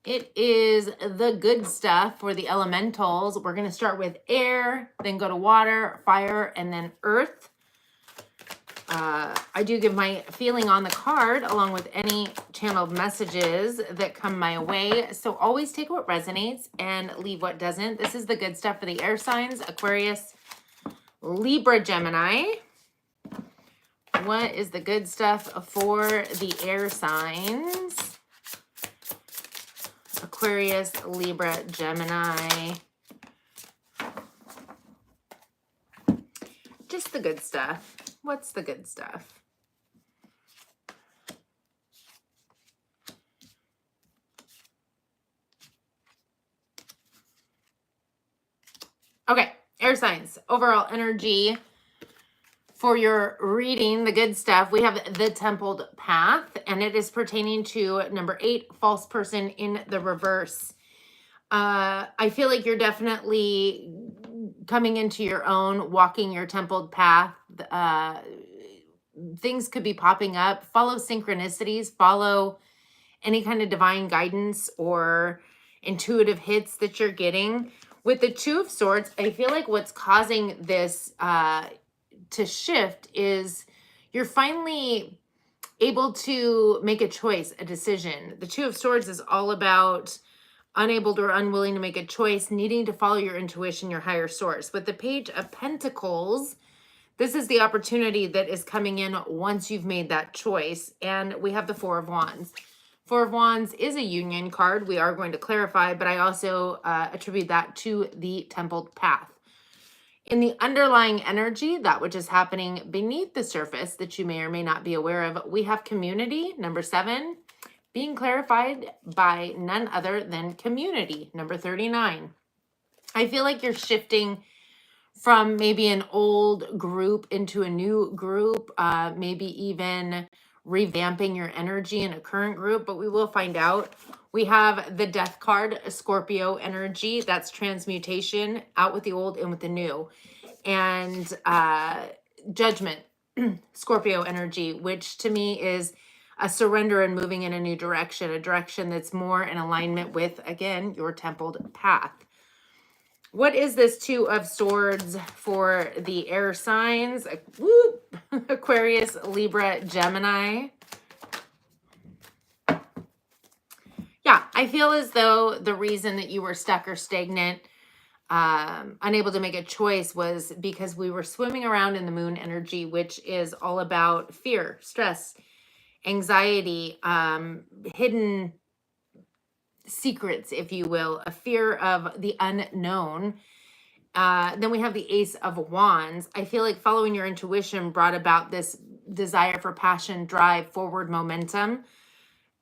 It is the good stuff for the elementals. We're going to start with air, then go to water, fire, and then earth. I do give my feeling on the card along with any channeled messages that come my way. So always take what resonates and leave what doesn't. This is the good stuff for the air signs, Aquarius, Libra, Gemini. What is the good stuff for the air signs? Aquarius, Libra, Gemini. Just the good stuff. What's the good stuff? Okay, air signs. Overall energy for your reading, the good stuff. We have the templed path, and it is pertaining to number 8, false person in the reverse. I feel like you're definitely coming into your own, walking your templed path. Things could be popping up. Follow synchronicities, follow any kind of divine guidance or intuitive hits that you're getting. With the Two of Swords, I feel like what's causing this to shift is you're finally able to make a choice, a decision. The Two of Swords is all about unable or unwilling to make a choice, needing to follow your intuition, your higher source. With the Page of Pentacles, this is the opportunity that is coming in once you've made that choice. And we have the Four of Wands. Four of Wands is a union card. We are going to clarify, but I also attribute that to the templed path. In the underlying energy, that which is happening beneath the surface that you may or may not be aware of, we have community, number 7, being clarified by none other than community, number 39. I feel like you're shifting from maybe an old group into a new group, maybe even revamping your energy in a current group, but we will find out. We have the Death card, Scorpio energy. That's transmutation, out with the old, in with the new. And Judgment, Scorpio energy, which to me is a surrender and moving in a new direction, a direction that's more in alignment with, again, your templed path. What is this Two of Swords for the air signs? Whoop. Aquarius, Libra, Gemini. Yeah, I feel as though the reason that you were stuck or stagnant, unable to make a choice, was because we were swimming around in the moon energy, which is all about fear, stress, anxiety, hidden secrets, if you will, a fear of the unknown. Then we have the Ace of Wands. I feel like following your intuition brought about this desire for passion, drive, forward momentum.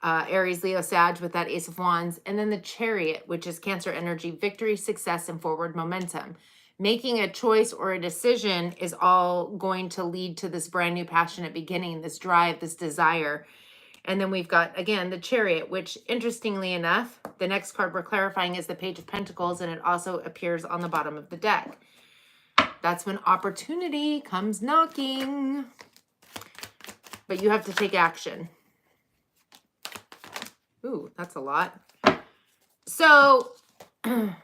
Aries, Leo, Sag with that Ace of Wands. And then the Chariot, which is Cancer energy, victory, success, and forward momentum. Making a choice or a decision is all going to lead to this brand new passionate beginning, this drive, this desire. And then we've got, again, the Chariot, which, interestingly enough, the next card we're clarifying is the Page of Pentacles, and it also appears on the bottom of the deck. That's when opportunity comes knocking. But you have to take action. Ooh, that's a lot. So, the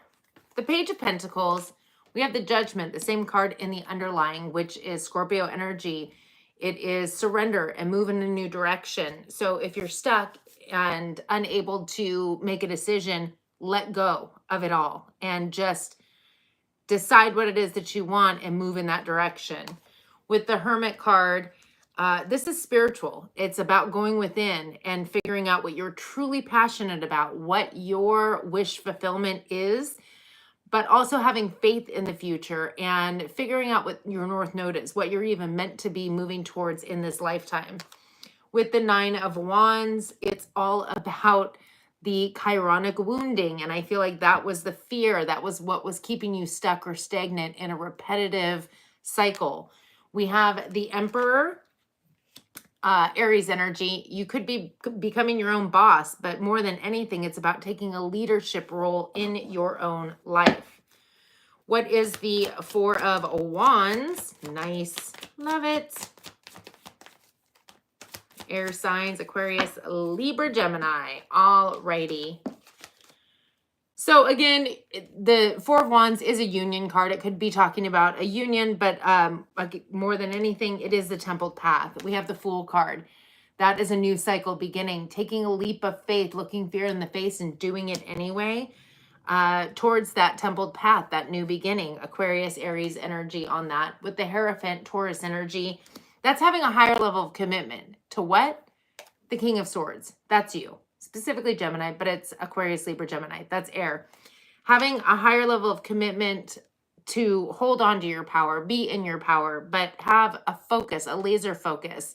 Page of Pentacles, we have the Judgment, the same card in the underlying, which is Scorpio energy. It is surrender and move in a new direction. So if you're stuck and unable to make a decision, let go of it all and just decide what it is that you want and move in that direction. With the Hermit card, this is spiritual. It's about going within and figuring out what you're truly passionate about, what your wish fulfillment is, but also having faith in the future and figuring out what your North Node is, what you're even meant to be moving towards in this lifetime. With the Nine of Wands, it's all about the chironic wounding. And I feel like that was the fear. That was what was keeping you stuck or stagnant in a repetitive cycle. We have the Emperor, Aries energy. You could be becoming your own boss, but more than anything, it's about taking a leadership role in your own life. What is the Four of Wands? Nice. Love it. Air signs, Aquarius, Libra, Gemini. All righty. So again, the Four of Wands is a union card. It could be talking about a union, but like more than anything, it is the templed path. We have the Fool card. That is a new cycle beginning, taking a leap of faith, looking fear in the face and doing it anyway, towards that templed path, that new beginning. Aquarius, Aries energy on that. With the Hierophant, Taurus energy, that's having a higher level of commitment to what? The King of Swords. That's you. Specifically Gemini, but it's Aquarius, Libra, Gemini. That's air. Having a higher level of commitment to hold on to your power, be in your power, but have a focus, a laser focus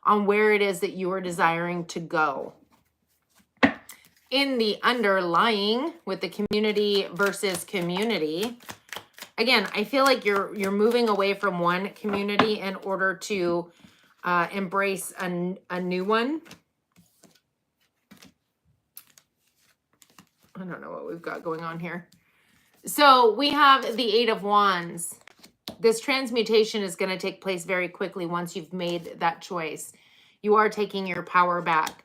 on where it is that you are desiring to go. In the underlying, with the community versus community, again, I feel like you're moving away from one community in order to embrace a new one. I don't know what we've got going on here. So we have the Eight of Wands. This transmutation is going to take place very quickly once you've made that choice. You are taking your power back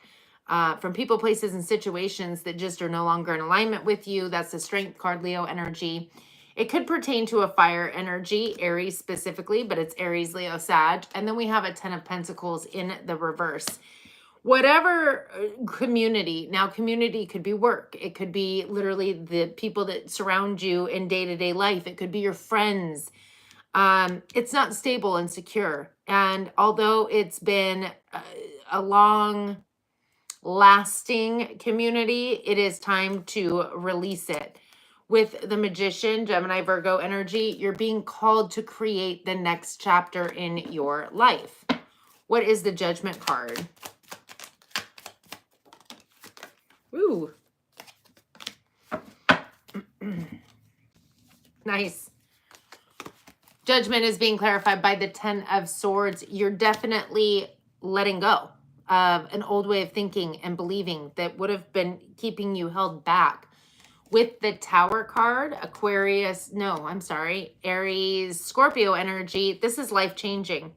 from people, places, and situations that just are no longer in alignment with you. That's the Strength card, Leo energy. It could pertain to a fire energy, Aries specifically, but it's Aries, Leo, Sag. And then we have a Ten of Pentacles in the reverse. Whatever community, now community could be work. It could be literally the people that surround you in day-to-day life. It could be your friends. It's not stable and secure. And although it's been a long lasting community, it is time to release it. With the Magician, Gemini, Virgo energy, you're being called to create the next chapter in your life. What is the Judgment card? Ooh. Nice. Judgment is being clarified by the Ten of Swords. You're definitely letting go of an old way of thinking and believing that would have been keeping you held back. With the Tower card, Aquarius, no, I'm sorry, Aries, Scorpio energy, this is life-changing,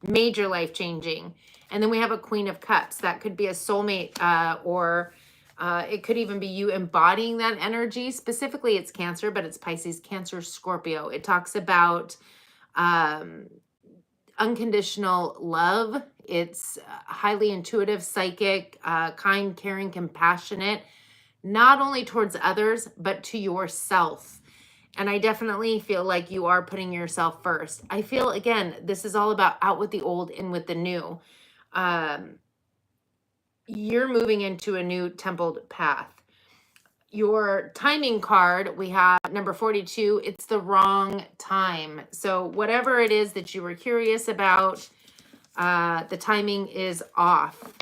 major life-changing. And then we have a Queen of Cups. That could be a soulmate or it could even be you embodying that energy. Specifically, it's Cancer, but it's Pisces, Cancer, Scorpio. It talks about unconditional love. It's highly intuitive, psychic, kind, caring, compassionate, not only towards others, but to yourself. And I definitely feel like you are putting yourself first. I feel, again, this is all about out with the old, in with the new. You're moving into a new templed path. Your timing card, we have number 42. It's the wrong time. So whatever it is that you were curious about, the timing is off.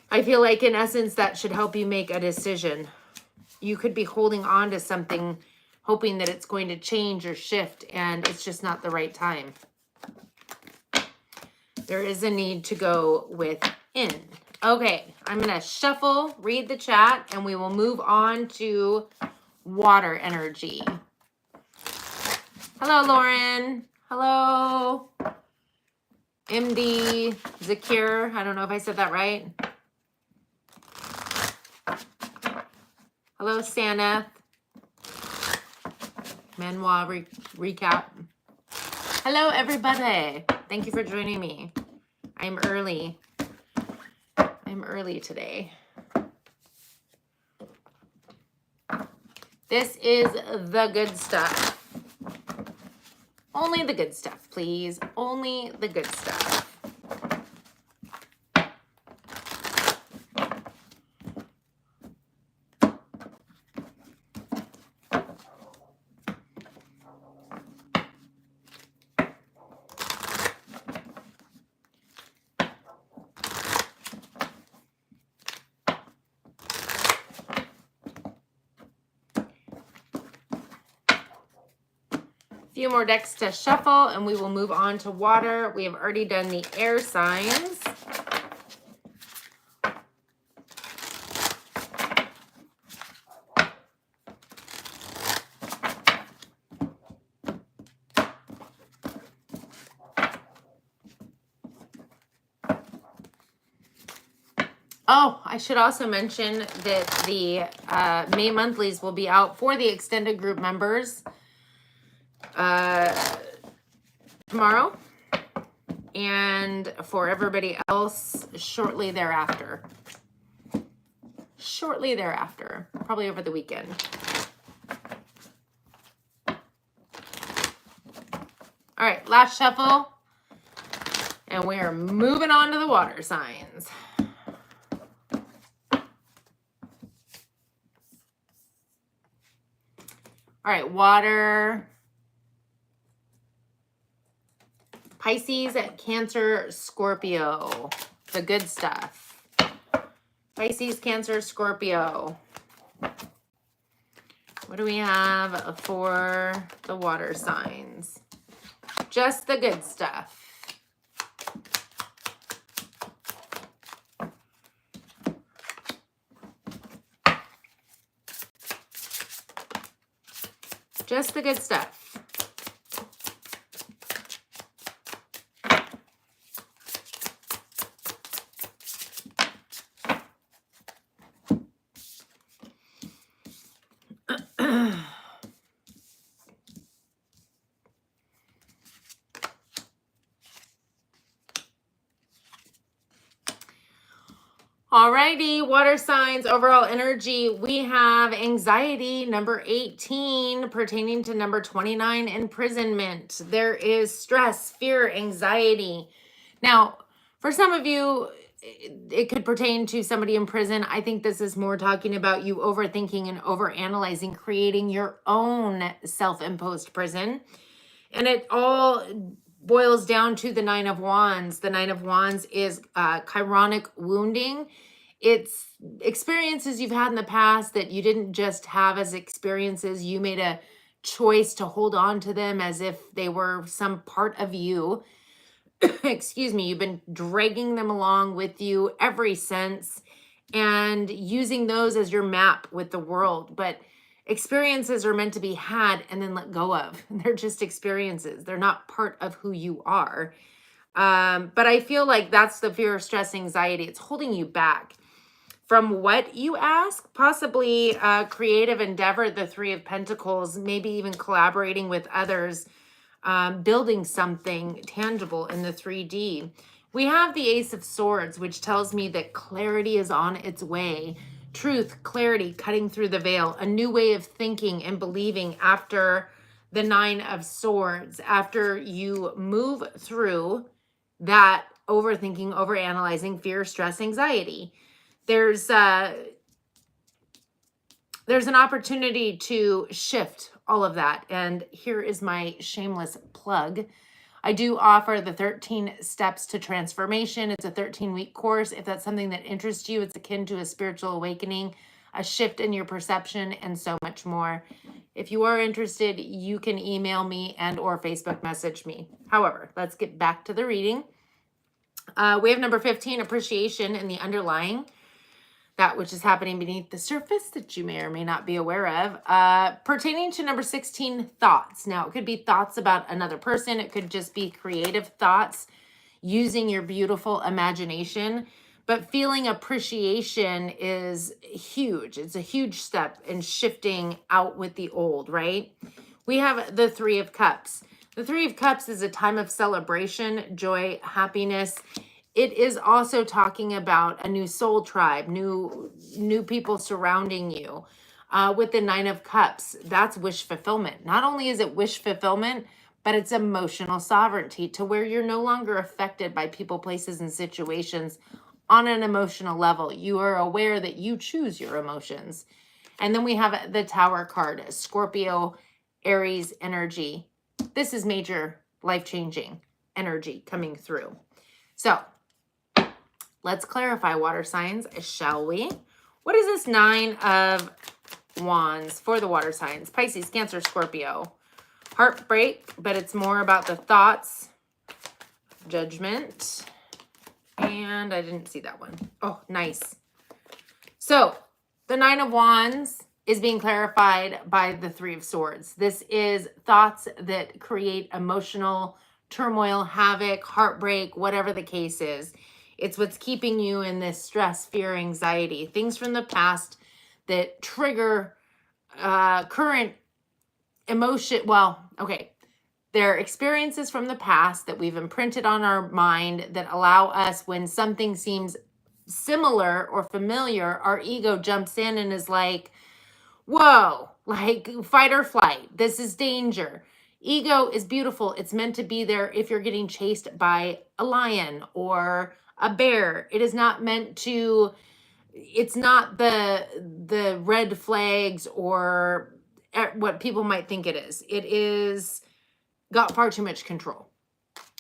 I feel like in essence, that should help you make a decision. You could be holding on to something, hoping that it's going to change or shift, and it's just not the right time. There is a need to go within. Okay, I'm going to shuffle, read the chat, and we will move on to water energy. Hello, Lauren. Hello. MD Zakir. I don't know if I said that right. Hello, Saneth. Manoir recap. Hello, everybody. Thank you for joining me. I'm early. I'm early today. This is the good stuff. Only the good stuff, please. Only the good stuff. Few more decks to shuffle and we will move on to water. We have already done the air signs. Oh, I should also mention that the May monthlies will be out for the extended group members tomorrow, and for everybody else shortly thereafter. Shortly thereafter, probably over the weekend. All right, last shuffle, and we are moving on to the water signs. All right, water. Pisces, Cancer, Scorpio. The good stuff. Pisces, Cancer, Scorpio. What do we have for the water signs? Just the good stuff. Just the good stuff. Alrighty, water signs, overall energy. We have anxiety, number 18, pertaining to number 29, imprisonment. There is stress, fear, anxiety. Now, for some of you, it could pertain to somebody in prison. I think this is more talking about you overthinking and overanalyzing, creating your own self-imposed prison. And it all boils down to the Nine of Wands. The Nine of Wands is chironic wounding. It's experiences you've had in the past that you didn't just have as experiences. You made a choice to hold on to them as if they were some part of you. Excuse me. You've been dragging them along with you ever since and using those as your map with the world. But experiences are meant to be had and then let go of. They're just experiences. They're not part of who you are. But I feel like that's the fear, stress, anxiety. It's holding you back from what you ask, possibly creative endeavor, the Three of Pentacles, maybe even collaborating with others, building something tangible in the 3D. We have the Ace of Swords, which tells me that clarity is on its way. Truth, clarity, cutting through the veil, a new way of thinking and believing after the Nine of Swords, after you move through that overthinking, overanalyzing, fear, stress, anxiety. There's an opportunity to shift all of that. And here is my shameless plug. I do offer the 13 Steps to Transformation. It's a 13-week course. If that's something that interests you, it's akin to a spiritual awakening, a shift in your perception, and so much more. If you are interested, you can email me and or Facebook message me. However, let's get back to the reading. We have number 15, appreciation in the underlying. That which is happening beneath the surface that you may or may not be aware of. Pertaining to number 16, thoughts. Now, it could be thoughts about another person. It could just be creative thoughts using your beautiful imagination. But feeling appreciation is huge. It's a huge step in shifting out with the old, right? We have the Three of Cups. The Three of Cups is a time of celebration, joy, happiness. It is also talking about a new soul tribe, new people surrounding you. With the Nine of Cups, that's wish fulfillment. Not only is it wish fulfillment, but it's emotional sovereignty to where you're no longer affected by people, places, and situations on an emotional level. You are aware that you choose your emotions. And then we have the Tower card, Scorpio, Aries energy. This is major life-changing energy coming through. So let's clarify, water signs, shall we? What is this Nine of Wands for the water signs? Pisces, Cancer, Scorpio. Heartbreak, but it's more about the thoughts. Judgment. And I didn't see that one. Oh, nice. So the Nine of Wands is being clarified by the Three of Swords. This is thoughts that create emotional turmoil, havoc, heartbreak, whatever the case is. It's what's keeping you in this stress, fear, anxiety, things from the past that trigger current emotion. Well, okay. They're experiences from the past that we've imprinted on our mind that allow us, when something seems similar or familiar, our ego jumps in and is like, whoa, like fight or flight. This is danger. Ego is beautiful. It's meant to be there if you're getting chased by a lion or a bear. It is not meant to, it's not the red flags or what people might think it is. It is got far too much control.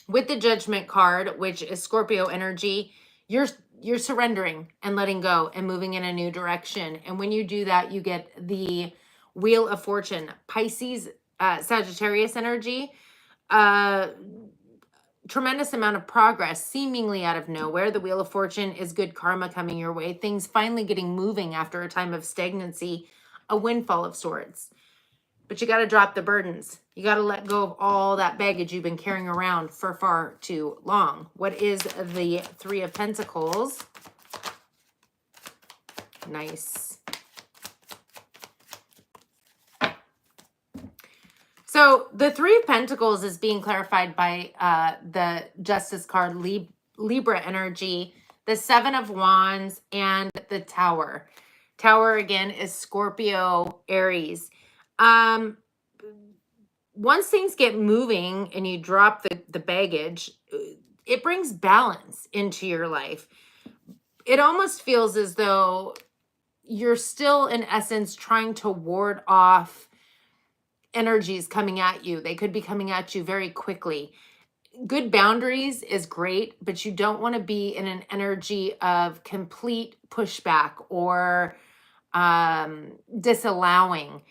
With the Judgment card, which is Scorpio energy, you're surrendering and letting go and moving in a new direction. And when you do that, you get the Wheel of Fortune. Pisces, Sagittarius energy, tremendous amount of progress seemingly out of nowhere. The Wheel of Fortune is good karma coming your way. Things finally getting moving after a time of stagnancy, a windfall of sorts. But you got to drop the burdens. You got to let go of all that baggage you've been carrying around for far too long. What is the Three of Pentacles? Nice. So the Three of Pentacles is being clarified by the Justice card, Libra energy, the Seven of Wands, and the Tower. Tower, again, is Scorpio, Aries. Once things get moving and you drop the baggage, it brings balance into your life. It almost feels as though you're still, in essence, trying to ward off energies coming at you. They could be coming at you very quickly. Good boundaries is great, but you don't want to be in an energy of complete pushback or disallowing,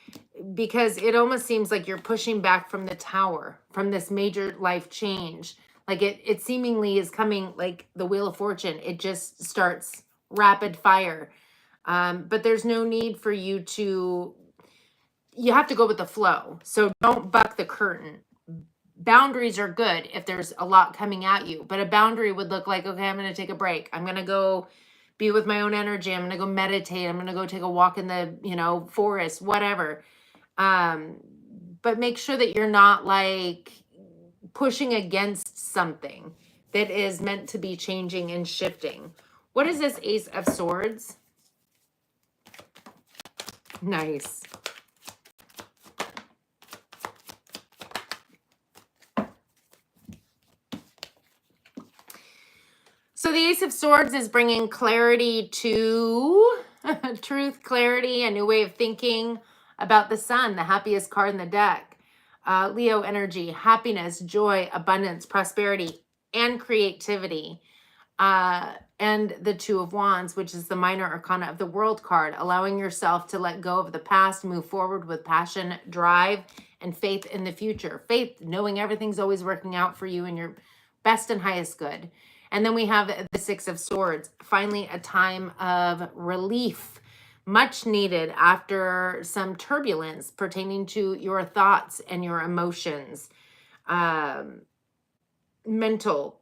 because it almost seems like you're pushing back from the Tower, from this major life change. Like it seemingly is coming like the Wheel of Fortune. It just starts rapid fire. But there's no need for you to, you have to go with the flow. So don't buck the curtain. Boundaries are good if there's a lot coming at you, but a boundary would look like, okay, I'm going to take a break. I'm going to go be with my own energy. I'm going to go meditate. I'm going to go take a walk in the, forest, whatever. But make sure that you're not like pushing against something that is meant to be changing and shifting. What is this Ace of Swords? Nice. So the Ace of Swords is bringing clarity to truth, clarity, a new way of thinking about the sun, the happiest card in the deck. Leo energy, happiness, joy, abundance, prosperity, and creativity. And the Two of Wands, which is the minor arcana of the World card, allowing yourself to let go of the past, move forward with passion, drive, and faith in the future. Faith, knowing everything's always working out for you and your best and highest good. And then we have the Six of Swords, finally a time of relief, much needed after some turbulence pertaining to your thoughts and your emotions, mental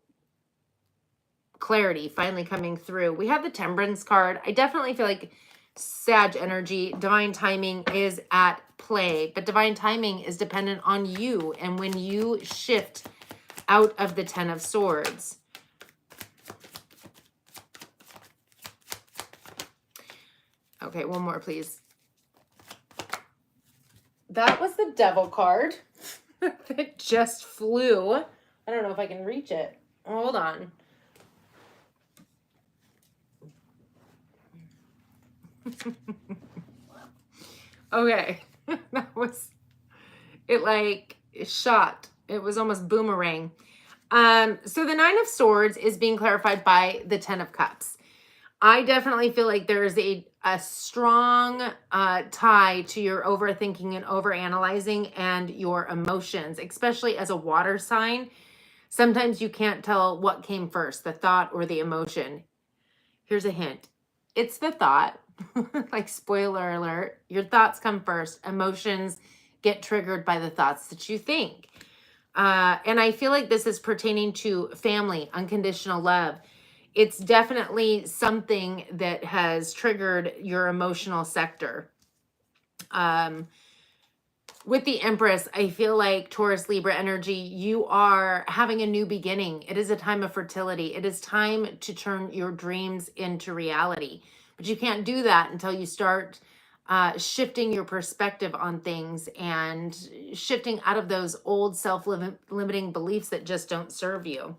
clarity finally coming through. We have the Temperance card. I definitely feel like Sag energy, divine timing is at play, but divine timing is dependent on you and when you shift out of the Ten of Swords. Okay, one more, please. That was the Devil card. It just flew. I don't know if I can reach it. Hold on. Okay. That was, it like shot. It was almost boomerang. So the Nine of Swords is being clarified by the Ten of Cups. I definitely feel like there's a strong tie to your overthinking and overanalyzing and your emotions, especially as a water sign. Sometimes you can't tell what came first, the thought or the emotion. Here's a hint. It's the thought. Like, spoiler alert, your thoughts come first. Emotions get triggered by the thoughts that you think. And I feel like this is pertaining to family, unconditional love. it's definitely something that has triggered your emotional sector. With the Empress, I feel like Taurus Libra energy, you are having a new beginning. It is a time of fertility. It is time to turn your dreams into reality. But you can't do that until you start shifting your perspective on things and shifting out of those old self-limiting beliefs that just don't serve you.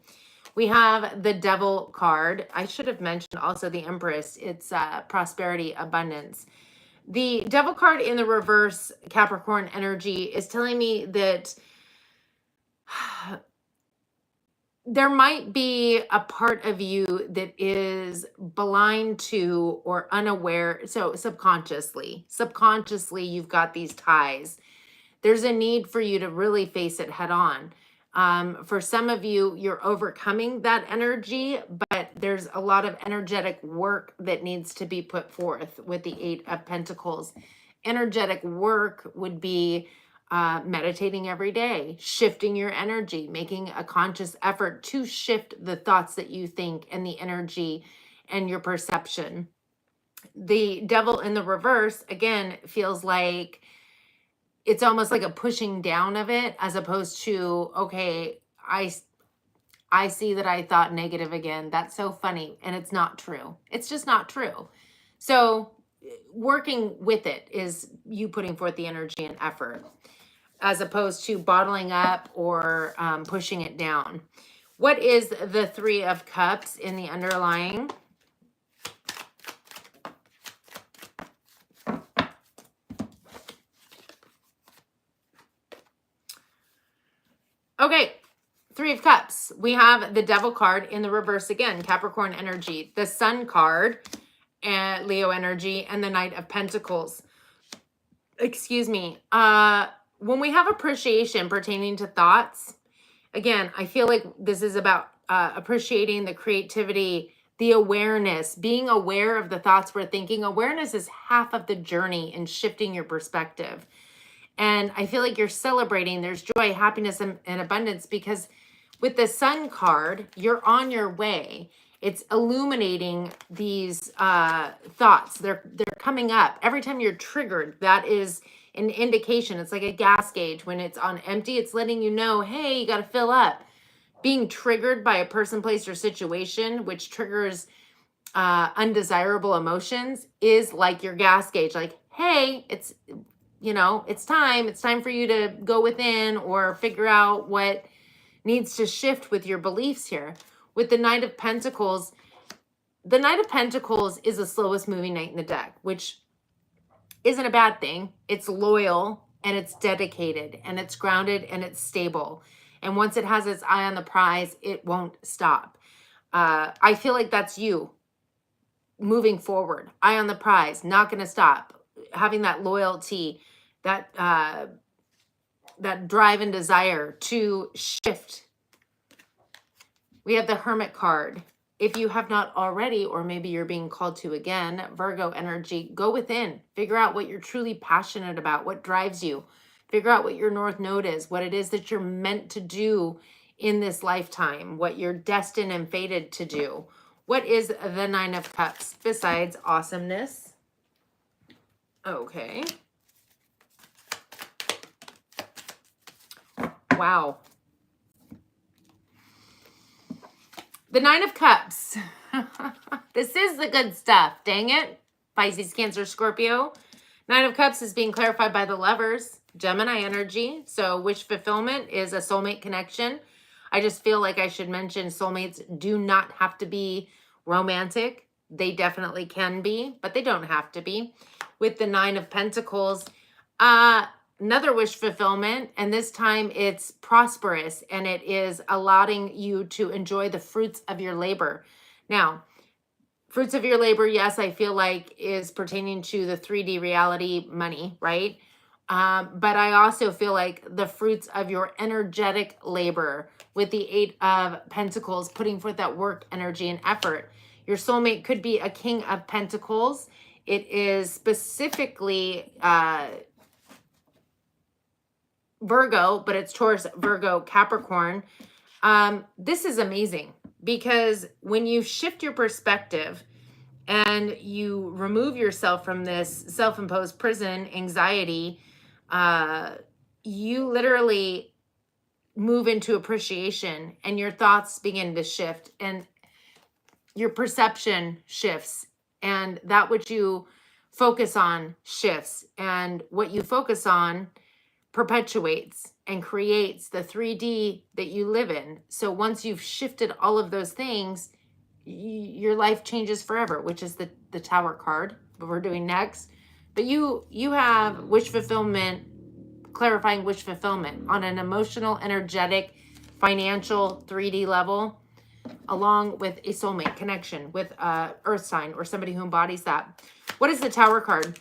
We have the Devil card. I should have mentioned also the Empress. It's prosperity, abundance. The Devil card in the reverse, Capricorn energy, is telling me that there might be a part of you that is blind to or unaware. So subconsciously, you've got these ties. There's a need for you to really face it head on. For some of you, you're overcoming that energy, but there's a lot of energetic work that needs to be put forth with the Eight of Pentacles. Energetic work would be meditating every day, shifting your energy, making a conscious effort to shift the thoughts that you think and the energy and your perception. The Devil in the reverse, again, feels like it's almost like a pushing down of it, as opposed to, okay, I see that I thought negative again. That's so funny. And it's not true. It's just not true. So working with it is you putting forth the energy and effort, as opposed to bottling up or pushing it down. What is the Three of Cups in the underlying? Okay, Three of Cups. We have the Devil card in the reverse again, Capricorn energy, the Sun card, and Leo energy, and the Knight of Pentacles. Excuse me. When we have appreciation pertaining to thoughts, again, I feel like this is about appreciating the creativity, the awareness, being aware of the thoughts we're thinking. Awareness is half of the journey in shifting your perspective. And I feel like you're celebrating. There's joy, happiness, and abundance, because with the Sun card, you're on your way. It's illuminating these thoughts. They're coming up. Every time you're triggered, that is an indication. It's like a gas gauge. When it's on empty, it's letting you know, hey, you got to fill up. Being triggered by a person, place, or situation, which triggers undesirable emotions, is like your gas gauge. Like, hey, it's time for you to go within or figure out what needs to shift with your beliefs here. With the Knight of Pentacles, the Knight of Pentacles is the slowest moving knight in the deck, which isn't a bad thing. It's loyal and it's dedicated and it's grounded and it's stable. And once it has its eye on the prize, it won't stop. I feel like that's you moving forward. Eye on the prize, not going to stop. Having that loyalty, that drive and desire to shift. We have the Hermit card. If you have not already, or maybe you're being called to again, Virgo energy, go within. Figure out what you're truly passionate about, what drives you. Figure out what your North Node is, what it is that you're meant to do in this lifetime, what you're destined and fated to do. What is the Nine of Cups besides awesomeness? Okay. Wow. The Nine of Cups. This is the good stuff. Dang it. Pisces, Cancer, Scorpio. Nine of Cups is being clarified by the Lovers. Gemini energy. So wish fulfillment is a soulmate connection. I just feel like I should mention soulmates do not have to be romantic. They definitely can be, but they don't have to be. With the Nine of Pentacles, another wish fulfillment, and this time it's prosperous, and it is allowing you to enjoy the fruits of your labor. Now, fruits of your labor, yes, I feel like is pertaining to the 3D reality money, right? But I also feel like the fruits of your energetic labor with the Eight of Pentacles, putting forth that work, energy, and effort. Your soulmate could be a King of Pentacles. It is specifically Virgo, but it's Taurus, Virgo, Capricorn. This is amazing. because when you shift your perspective and you remove yourself from this self-imposed prison anxiety, you literally move into appreciation, and your thoughts begin to shift, and your perception shifts, and that which you focus on shifts, and what you focus on perpetuates and creates the 3D that you live in. So once you've shifted all of those things, your life changes forever, which is the Tower card, what we're doing next. But you have wish fulfillment, clarifying wish fulfillment on an emotional, energetic, financial 3D level, along with a soulmate connection with a earth sign or somebody who embodies that. What is the Tower card?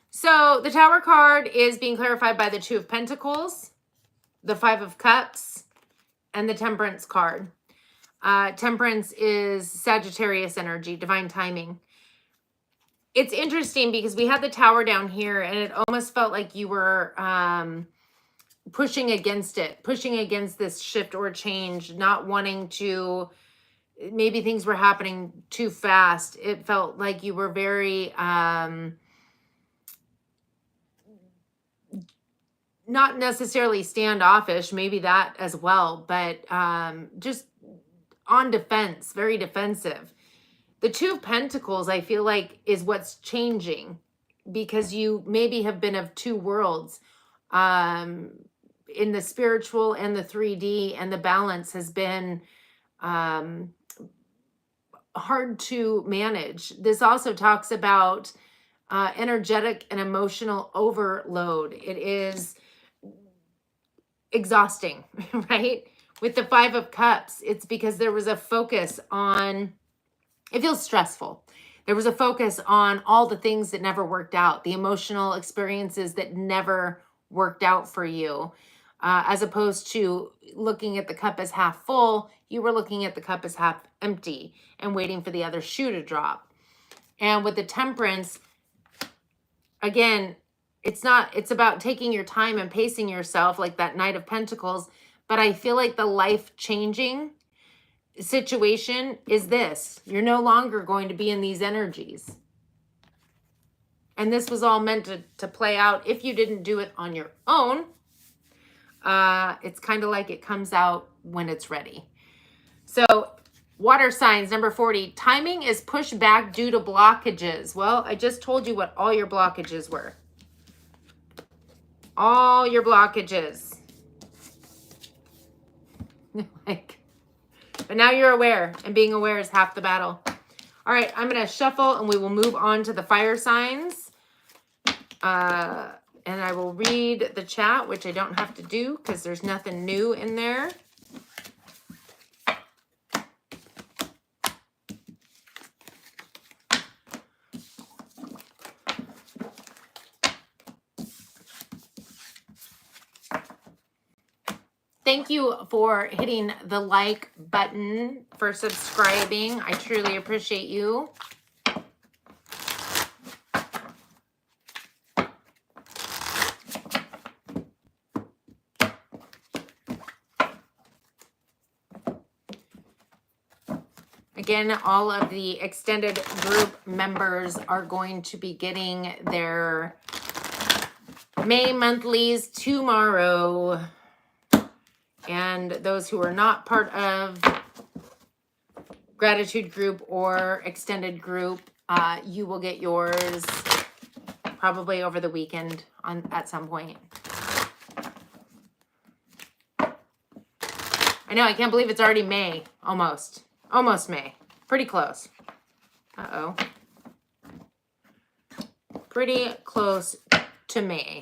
So the Tower card is being clarified by the Two of Pentacles, the Five of Cups, and the Temperance card. Temperance is Sagittarius energy, divine timing. It's interesting because we had the Tower down here, and it almost felt like you were pushing against it, pushing against this shift or change, not wanting to, maybe things were happening too fast. It felt like you were very not necessarily standoffish, maybe that as well, but just on defense, very defensive. The Two of Pentacles, I feel like, is what's changing, because you maybe have been of two worlds, in the spiritual and the 3D, and the balance has been hard to manage. This also talks about energetic and emotional overload. It is exhausting, right? With the Five of Cups, it's because there was a focus on, it feels stressful. There was a focus on all the things that never worked out, the emotional experiences that never worked out for you, as opposed to looking at the cup as half full. You were looking at the cup as half empty and waiting for the other shoe to drop. And with the Temperance, again, it's about taking your time and pacing yourself, like that Knight of Pentacles. But I feel like the life-changing situation is this. You're no longer going to be in these energies. And this was all meant to play out if you didn't do it on your own. It's kind of like it comes out when it's ready. So water signs, number 40. Timing is pushed back due to blockages. Well, I just told you what all your blockages were. All your blockages. But now you're aware, and being aware is half the battle. All right, I'm going to shuffle, and we will move on to the fire signs. And I will read the chat, which I don't have to do because there's nothing new in there. Thank you for hitting the like button, for subscribing. I truly appreciate you. Again, all of the extended group members are going to be getting their May monthlies tomorrow. And those who are not part of gratitude group or extended group, you will get yours probably over the weekend at some point. I know, I can't believe it's already May, almost. Almost May. Pretty close. Uh-oh. Pretty close to May.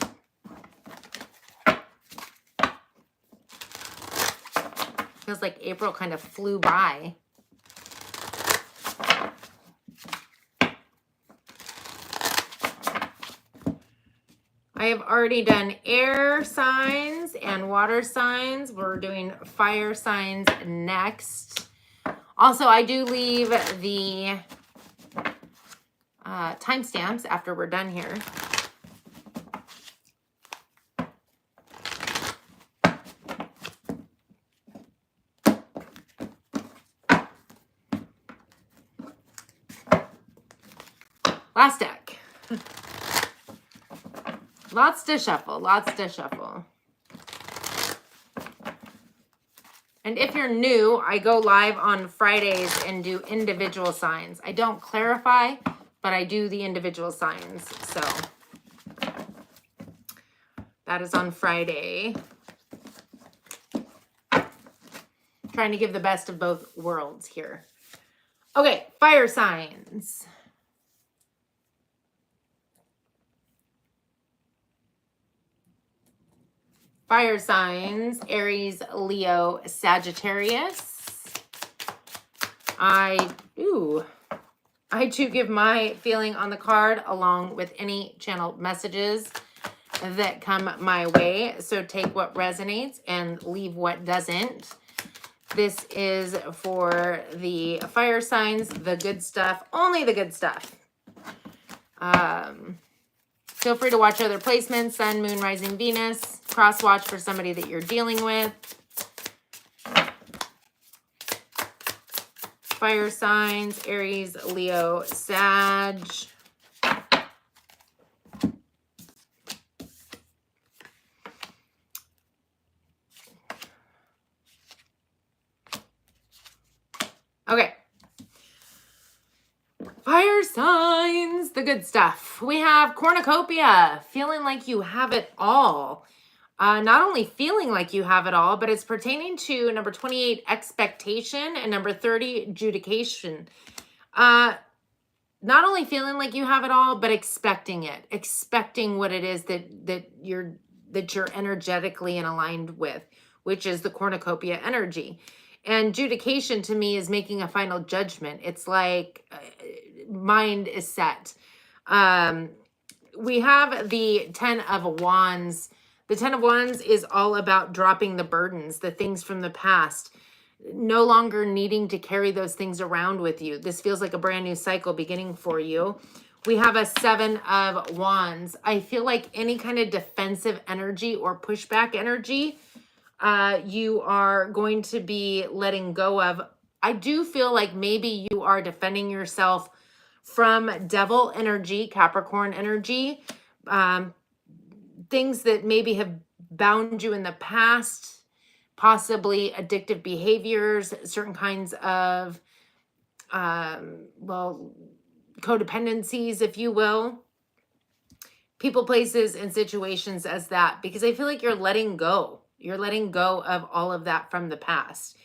Feels like April kind of flew by. I have already done air signs and water signs. We're doing fire signs next. Also, I do leave the timestamps after we're done here. Last deck. Lots to shuffle, lots to shuffle. And if you're new, I go live on Fridays and do individual signs. I don't clarify, but I do the individual signs. So that is on Friday. Trying to give the best of both worlds here. Okay, fire signs. Fire signs, Aries, Leo, Sagittarius. I too give my feeling on the card along with any channeled messages that come my way. So take what resonates and leave what doesn't. This is for the fire signs, the good stuff, only the good stuff. Feel free to watch other placements, Sun, Moon, Rising, Venus. Cross watch for somebody that you're dealing with. Fire signs, Aries, Leo, Sag. Okay. Fire signs, the good stuff. We have cornucopia, feeling like you have it all. Not only feeling like you have it all, but it's pertaining to number 28, expectation, and number 30, adjudication. Not only feeling like you have it all, but expecting it, expecting what it is that you're energetically and aligned with, which is the cornucopia energy. And adjudication to me is making a final judgment. It's like mind is set. We have the 10 of Wands. The 10 of Wands is all about dropping the burdens, the things from the past, no longer needing to carry those things around with you. This feels like a brand new cycle beginning for you. We have a 7 of Wands. I feel like any kind of defensive energy or pushback energy, you are going to be letting go of. I do feel like maybe you are defending yourself from devil energy, Capricorn energy, things that maybe have bound you in the past, possibly addictive behaviors, certain kinds of, codependencies, if you will, people, places, and situations as that, because I feel like you're letting go. You're letting go of all of that from the past.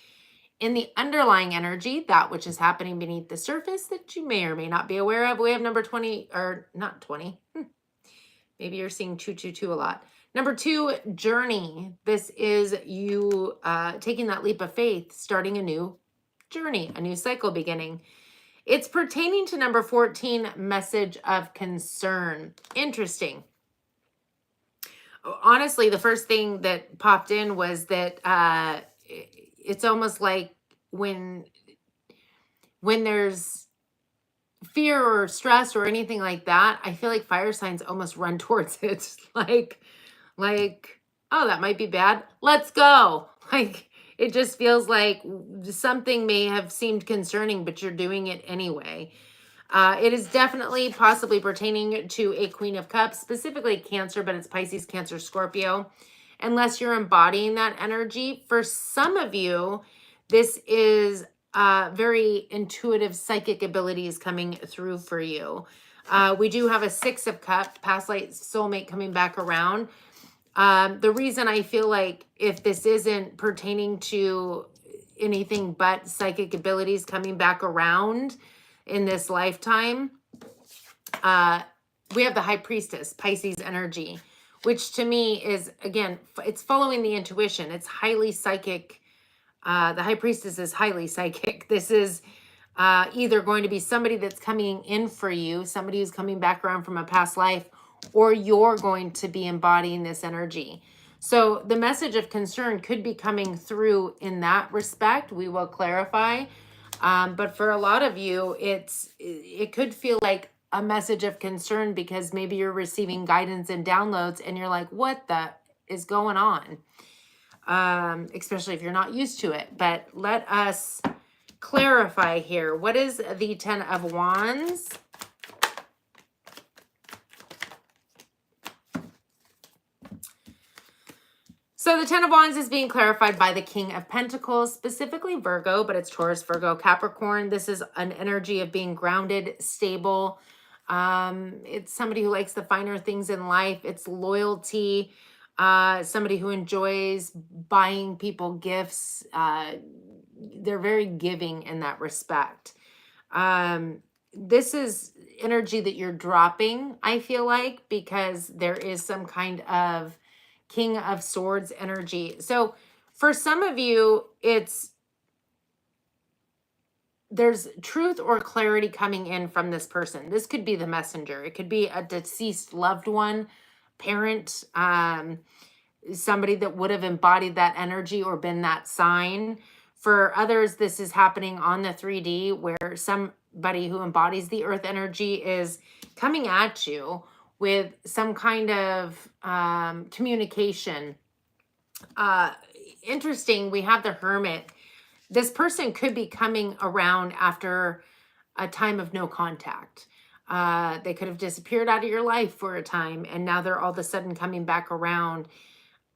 In the underlying energy, that which is happening beneath the surface that you may or may not be aware of, we have number 20, or not 20. Maybe you're seeing 222 a lot. Number 2, journey. This is you taking that leap of faith, starting a new journey, a new cycle beginning. It's pertaining to number 14, message of concern. Interesting. Honestly, the first thing that popped in was that it's almost like when there's fear or stress or anything like that, I feel like fire signs almost run towards it. like, oh, that might be bad. Let's go. Like, it just feels like something may have seemed concerning, but you're doing it anyway. It is definitely possibly pertaining to a Queen of Cups, specifically Cancer, but it's Pisces, Cancer, Scorpio, unless you're embodying that energy. For some of you, this is very intuitive psychic abilities coming through for you. We do have a 6 of Cups, past life soulmate coming back around. The reason I feel like if this isn't pertaining to anything but psychic abilities coming back around in this lifetime, we have the High Priestess, Pisces energy, which to me is, again, it's following the intuition. It's highly psychic. The High Priestess is highly psychic. This is either going to be somebody that's coming in for you, somebody who's coming back around from a past life, or you're going to be embodying this energy. So the message of concern could be coming through in that respect. We will clarify. But for a lot of you, it could feel like a message of concern because maybe you're receiving guidance and downloads and you're like, what the is going on? Especially if you're not used to it. But let us clarify here. What is the 10 of Wands? So the Ten of Wands is being clarified by the King of Pentacles, specifically Virgo, but it's Taurus, Virgo, Capricorn. This is an energy of being grounded, stable. It's somebody who likes the finer things in life. It's loyalty. Somebody who enjoys buying people gifts. They're very giving in that respect. This is energy that you're dropping, I feel like, because there is some kind of King of Swords energy. So for some of you, there's truth or clarity coming in from this person. This could be the messenger. It could be a deceased loved one, parent, somebody that would have embodied that energy or been that sign. For others, this is happening on the 3D where somebody who embodies the earth energy is coming at you with some kind of communication. Interesting, we have the Hermit. This person could be coming around after a time of no contact. They could have disappeared out of your life for a time, and now they're all of a sudden coming back around.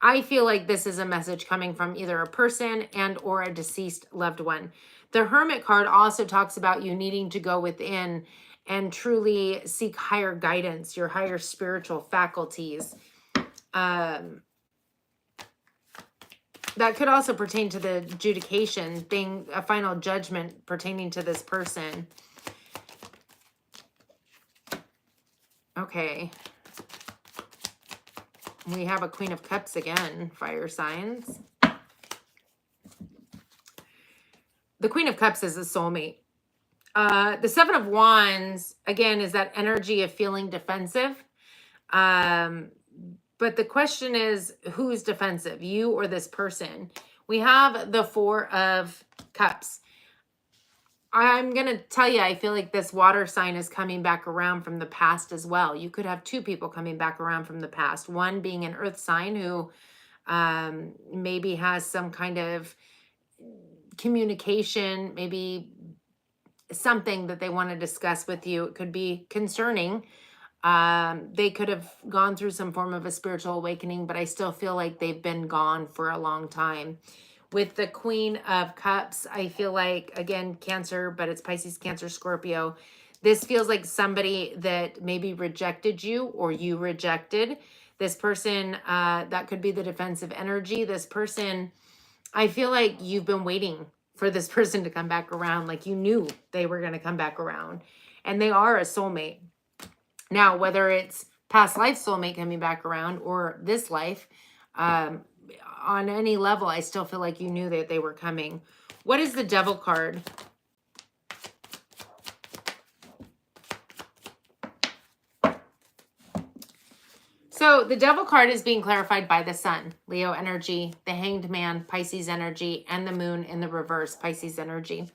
I feel like this is a message coming from either a person and or a deceased loved one. The Hermit card also talks about you needing to go within and truly seek higher guidance, your higher spiritual faculties. That could also pertain to the adjudication thing, a final judgment pertaining to this person. Okay. We have a Queen of Cups again, fire signs. The Queen of Cups is a soulmate. The Seven of Wands, again, is that energy of feeling defensive. But the question is, who's defensive, you or this person? We have the Four of Cups. I'm going to tell you, I feel like this water sign is coming back around from the past as well. You could have two people coming back around from the past. One being an earth sign who maybe has some kind of communication, maybe something that they want to discuss with you. It could be concerning. They could have gone through some form of a spiritual awakening, but I still feel like they've been gone for a long time. With the Queen of Cups, I feel like, again, Cancer, but it's Pisces, Cancer, Scorpio. This feels like somebody that maybe rejected you or you rejected. This person, that could be the defensive energy. This person, I feel like you've been waiting for this person to come back around. Like you knew they were going to come back around. And they are a soulmate. Now, whether it's past life soulmate coming back around or this life, on any level, I still feel like you knew that they were coming. What is the Devil card? So the Devil card is being clarified by the Sun, Leo energy, the Hanged Man, Pisces energy, and the Moon in the reverse, Pisces energy.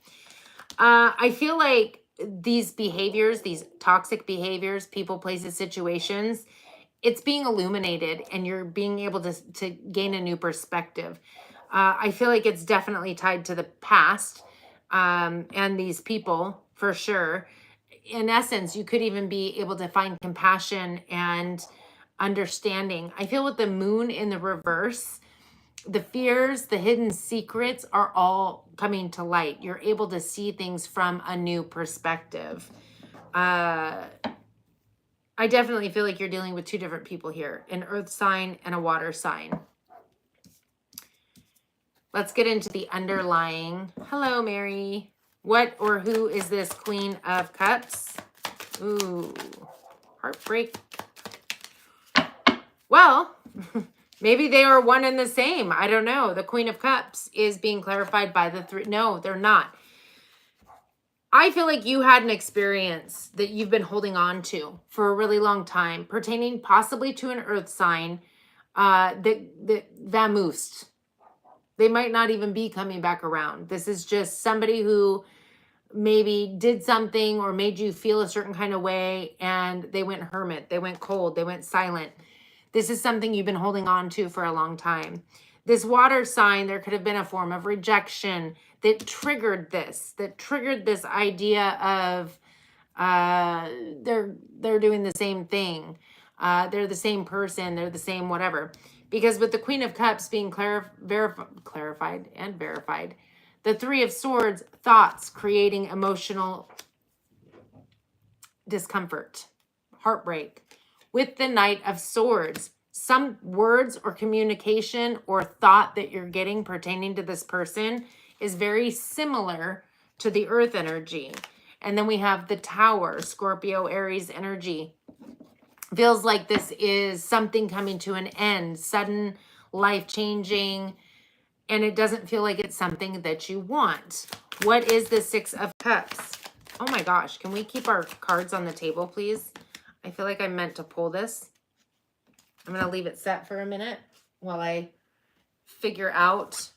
I feel like these behaviors, these toxic behaviors, people, places, situations, it's being illuminated and you're being able to gain a new perspective. I feel like it's definitely tied to the past and these people for sure. In essence, you could even be able to find compassion and understanding. I feel with the Moon in the reverse, the fears, the hidden secrets are all coming to light. You're able to see things from a new perspective. I definitely feel like you're dealing with two different people here, an earth sign and a water sign. Let's get into the underlying. Hello, Mary. What or who is this Queen of Cups? Ooh, heartbreak. Well, maybe they are one and the same. I don't know. The Queen of Cups is being clarified by the three. No, they're not. I feel like you had an experience that you've been holding on to for a really long time, pertaining possibly to an earth sign that vamoosed. They might not even be coming back around. This is just somebody who maybe did something or made you feel a certain kind of way and they went hermit, they went cold, they went silent. This is something you've been holding on to for a long time. This water sign, there could have been a form of rejection that triggered this idea of they're doing the same thing. They're the same person. They're the same whatever. Because with the Queen of Cups being clarified and verified, the Three of Swords, thoughts creating emotional discomfort, heartbreak. With the Knight of Swords, some words or communication or thought that you're getting pertaining to this person is very similar to the Earth energy. And then we have the Tower, Scorpio, Aries energy. Feels like this is something coming to an end, sudden, life-changing, and it doesn't feel like it's something that you want. What is the Six of Cups? Oh my gosh, can we keep our cards on the table, please? I feel like I meant to pull this. I'm going to leave it set for a minute while I figure out.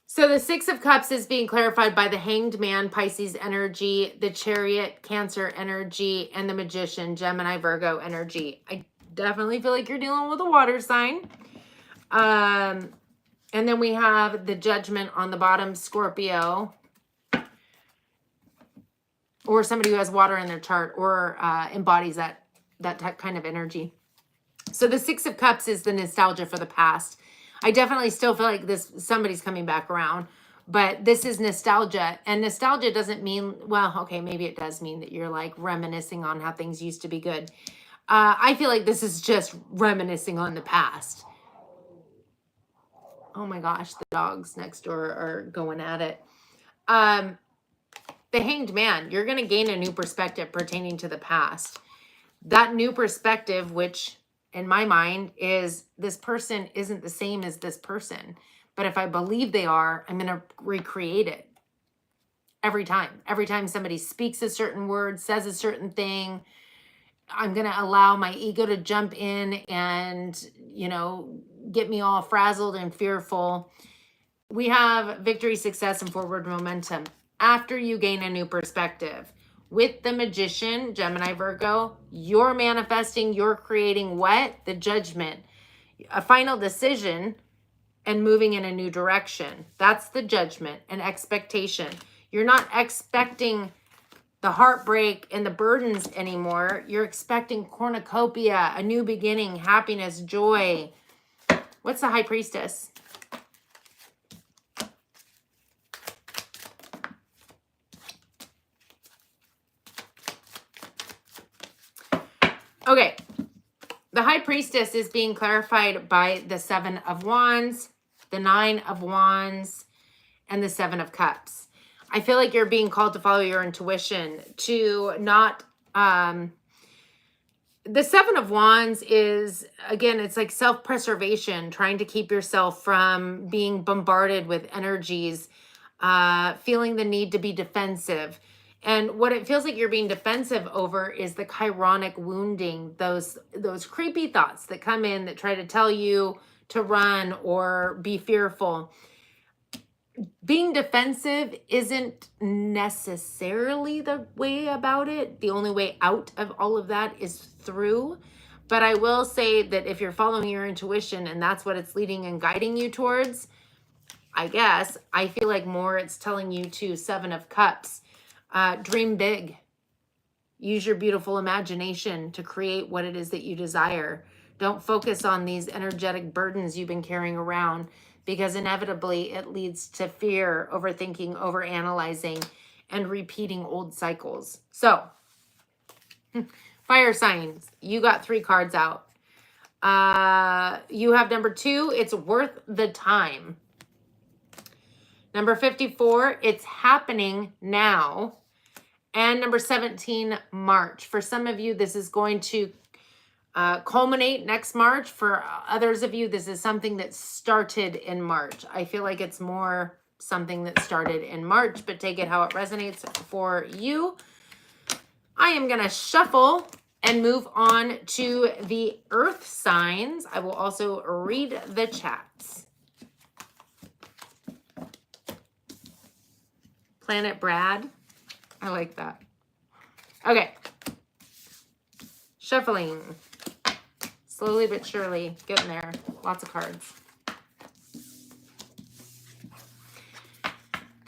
So the Six of Cups is being clarified by the Hanged Man, Pisces energy, the Chariot, Cancer energy, and the Magician, Gemini, Virgo energy. I definitely feel like you're dealing with a water sign. And then we have the Judgment on the bottom, Scorpio, or somebody who has water in their chart or embodies that kind of energy. So the Six of Cups is the nostalgia for the past. I definitely still feel like somebody's coming back around, but this is nostalgia, and nostalgia doesn't mean, well, okay, maybe it does mean that you're like reminiscing on how things used to be good. I feel like this is just reminiscing on the past. Oh my gosh, the dogs next door are going at it. The Hanged Man, you're going to gain a new perspective pertaining to the past. That new perspective, which in my mind is this person isn't the same as this person. But if I believe they are, I'm going to recreate it every time. Every time somebody speaks a certain word, says a certain thing, I'm going to allow my ego to jump in and, you know, get me all frazzled and fearful. We have victory, success, and forward momentum after you gain a new perspective. With the Magician, Gemini, Virgo, you're manifesting, you're creating what? The Judgment. A final decision and moving in a new direction. That's the Judgment and expectation. You're not expecting the heartbreak and the burdens anymore. You're expecting cornucopia, a new beginning, happiness, joy. What's the High Priestess? Okay, the High Priestess is being clarified by the Seven of Wands, the Nine of Wands, and the Seven of Cups. I feel like you're being called to follow your intuition, to not... the Seven of Wands is, again, it's like self-preservation, trying to keep yourself from being bombarded with energies, feeling the need to be defensive. And what it feels like you're being defensive over is the chironic wounding, those creepy thoughts that come in that try to tell you to run or be fearful. Being defensive isn't necessarily the way about it. The only way out of all of that is through. But I will say that if you're following your intuition and that's what it's leading and guiding you towards, I guess, I feel like more it's telling you to Seven of Cups. Dream big. Use your beautiful imagination to create what it is that you desire. Don't focus on these energetic burdens you've been carrying around, because inevitably it leads to fear, overthinking, overanalyzing, and repeating old cycles. So, fire signs, you got 3 cards out. You have number 2, it's worth the time. Number 54, it's happening now. And number 17, March. For some of you, this is going to culminate next March. For others of you, this is something that started in March. I feel like it's more something that started in March, but take it how it resonates for you. I am going to shuffle and move on to the earth signs. I will also read the chats. Planet Brad. I like that. Okay. Shuffling. Slowly but surely. Getting there. Lots of cards.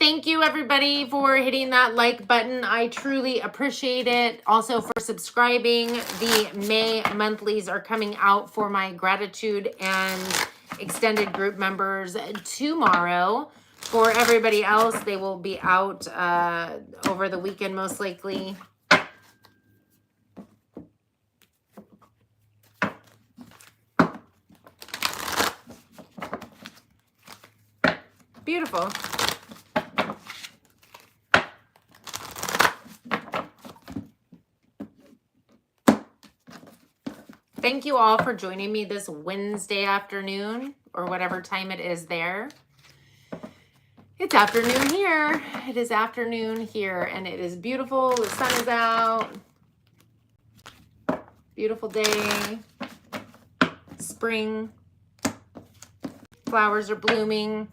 Thank you, everybody, for hitting that like button. I truly appreciate it. Also for subscribing. The May monthlies are coming out for my gratitude and extended group members tomorrow. For everybody else, they will be out over the weekend, most likely. Beautiful. Thank you all for joining me this Wednesday afternoon, or whatever time it is there. It's afternoon here. It is afternoon here, and it is beautiful. The sun is out. Beautiful day. Spring. Flowers are blooming.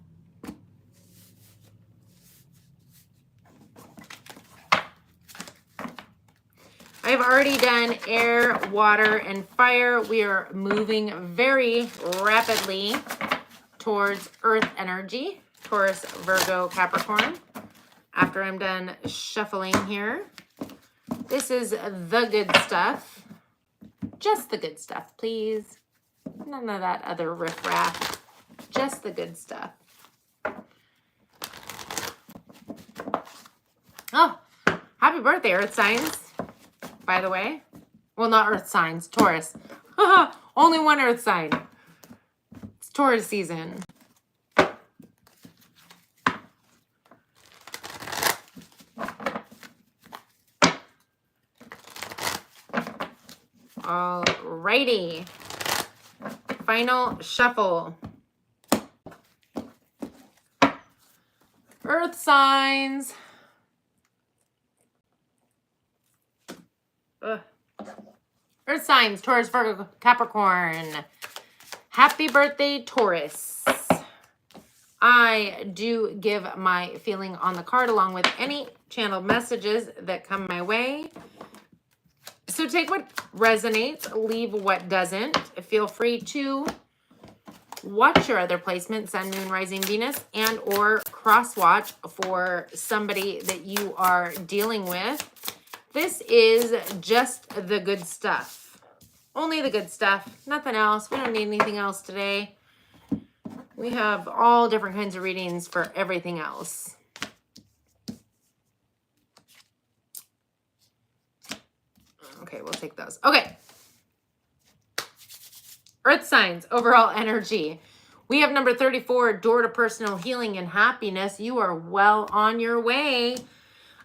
I've already done air, water, and fire. We are moving very rapidly towards earth energy, Taurus, Virgo, Capricorn. After I'm done shuffling here, this is the good stuff. Just the good stuff, please. None of that other riffraff. Just the good stuff. Oh, happy birthday, earth signs. By the way, well, not earth signs, Taurus. Only one earth sign. It's Taurus season. Alrighty. Final shuffle. Earth signs. Earth signs, Taurus, Virgo, Capricorn. Happy birthday, Taurus. I do give my feeling on the card along with any channeled messages that come my way. So take what resonates, leave what doesn't. Feel free to watch your other placements, Sun, Moon, Rising, Venus, and or cross watch for somebody that you are dealing with. This is just the good stuff. Only the good stuff. Nothing else. We don't need anything else today. We have all different kinds of readings for everything else. Okay, we'll take those. Okay. Earth signs, overall energy. We have number 34, door to personal healing and happiness. You are well on your way.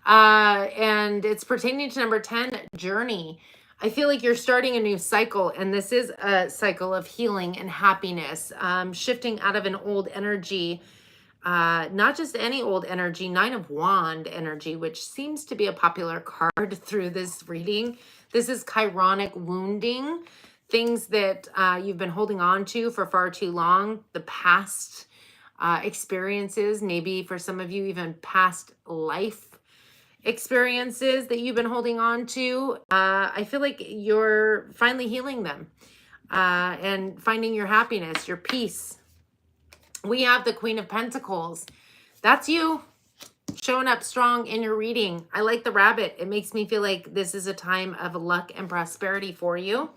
And it's pertaining to number 10, journey. I feel like you're starting a new cycle, and this is a cycle of healing and happiness, shifting out of an old energy, not just any old energy, 9 of Wand energy, which seems to be a popular card through this reading. This is chironic wounding, things that you've been holding on to for far too long, the past experiences, maybe for some of you, even past life experiences that you've been holding on to. I feel like you're finally healing them and finding your happiness, your peace. We have the Queen of Pentacles. That's you showing up strong in your reading. I like the rabbit. It makes me feel like this is a time of luck and prosperity for you.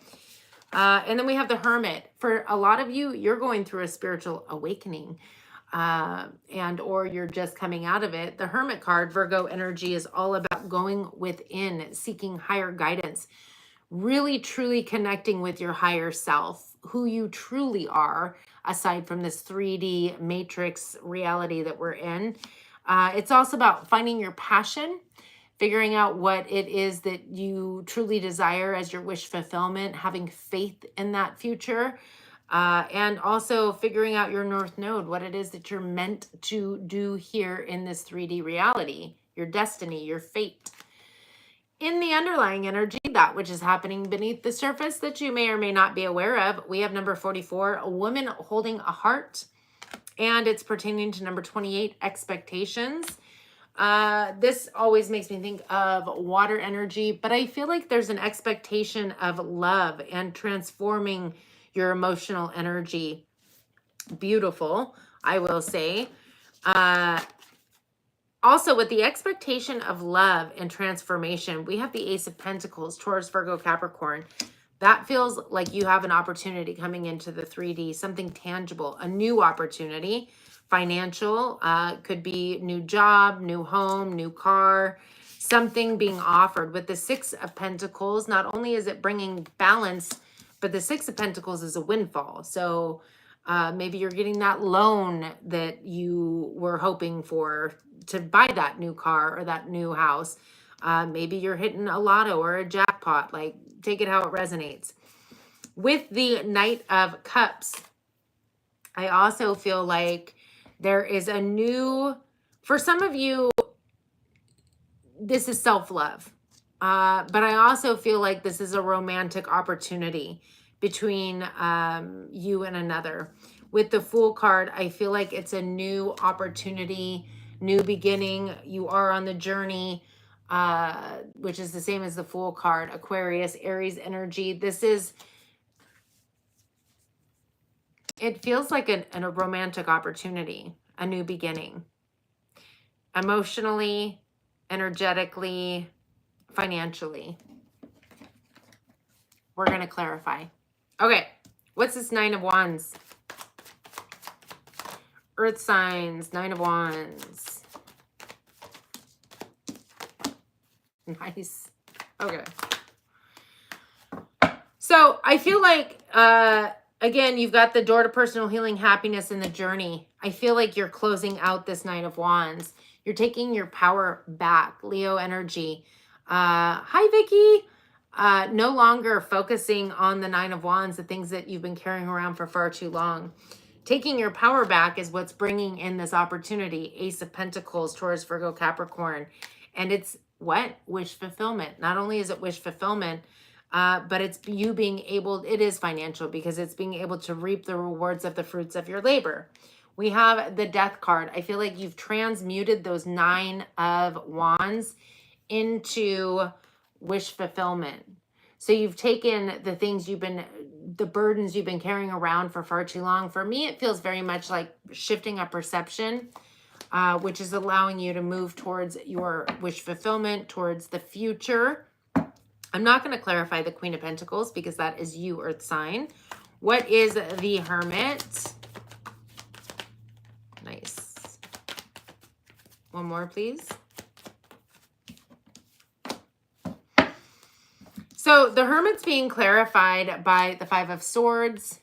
And then we have the Hermit. For a lot of you, you're going through a spiritual awakening. And or you're just coming out of it. The Hermit card, Virgo energy, is all about going within, seeking higher guidance, really truly connecting with your higher self, who you truly are, aside from this 3D matrix reality that we're in. It's also about finding your passion, figuring out what it is that you truly desire as your wish fulfillment, having faith in that future. And also figuring out your North Node, what it is that you're meant to do here in this 3D reality, your destiny, your fate. In the underlying energy, that which is happening beneath the surface that you may or may not be aware of, we have number 44, a woman holding a heart, and it's pertaining to number 28, expectations. This always makes me think of water energy, but I feel like there's an expectation of love and transforming your emotional energy. Beautiful, I will say. Also, with the expectation of love and transformation, we have the Ace of Pentacles, Taurus, Virgo, Capricorn. That feels like you have an opportunity coming into the 3D, something tangible, a new opportunity. Financial, could be new job, new home, new car, something being offered. With the Six of Pentacles, not only is it bringing balance, but the Six of Pentacles is a windfall. So maybe you're getting that loan that you were hoping for to buy that new car or that new house. Maybe you're hitting a lotto or a jackpot. Like, take it how it resonates. With the Knight of Cups, I also feel like there is a new, for some of you, this is self-love. But I also feel like this is a romantic opportunity between you and another. With the Fool card, I feel like it's a new opportunity, new beginning. You are on the journey, which is the same as the Fool card. Aquarius, Aries energy. This is, it feels like a romantic opportunity, a new beginning. Emotionally, energetically, financially. We're going to clarify. Okay, what's this Nine of Wands? Earth signs, Nine of Wands. Nice. Okay. So I feel like, again, you've got the door to personal healing, happiness, and the journey. I feel like you're closing out this Nine of Wands. You're taking your power back, Leo energy. Hi, Vicky. No longer focusing on the Nine of Wands, the things that you've been carrying around for far too long. Taking your power back is what's bringing in this opportunity. Ace of Pentacles, Taurus, Virgo, Capricorn. And it's what? Wish fulfillment. Not only is it wish fulfillment, but it's you being able, it is financial because it's being able to reap the rewards of the fruits of your labor. We have the Death card. I feel like you've transmuted those Nine of Wands into wish fulfillment. So you've taken the things you've been, the burdens you've been carrying around for far too long. For me, it feels very much like shifting a perception, which is allowing you to move towards your wish fulfillment, towards the future. I'm not going to clarify the Queen of Pentacles because that is you, Earth sign. What is the Hermit? Nice. One more, please. So the Hermit's being clarified by the Five of Swords,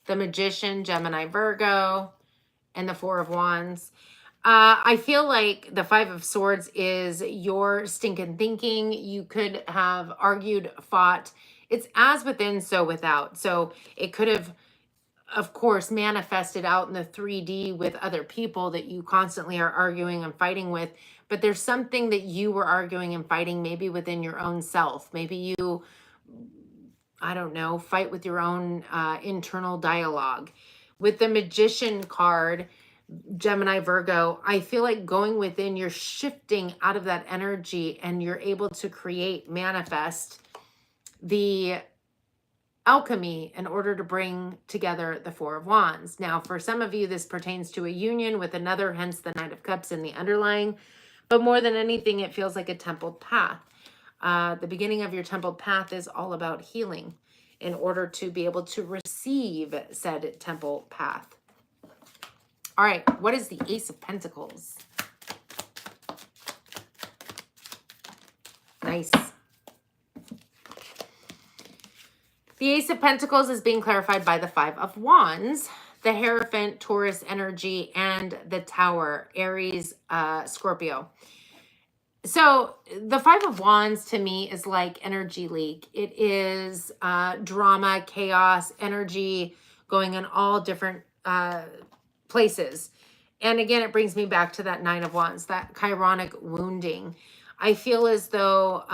the Magician, Gemini, Virgo, and the Four of Wands. I feel like the Five of Swords is your stinking thinking. You could have argued, fought. It's as within, so without. So it could have, of course, manifested out in the 3D with other people that you constantly are arguing and fighting with. But there's something that you were arguing and fighting maybe within your own self. Maybe you, I don't know, fight with your own internal dialogue. With the Magician card, Gemini, Virgo, I feel like going within, you're shifting out of that energy and you're able to create, manifest the alchemy in order to bring together the Four of Wands. Now, for some of you, this pertains to a union with another, hence the Knight of Cups in the underlying. But more than anything, it feels like a templed path. The beginning of your templed path is all about healing in order to be able to receive said temple path. All right, what is the Ace of Pentacles? Nice. The Ace of Pentacles is being clarified by the Five of Wands, the Hierophant, Taurus energy, and the Tower, Aries, Scorpio. So the Five of Wands to me is like energy leak. It is drama, chaos, energy going in all different places. And again, it brings me back to that Nine of Wands, that chironic wounding. I feel as though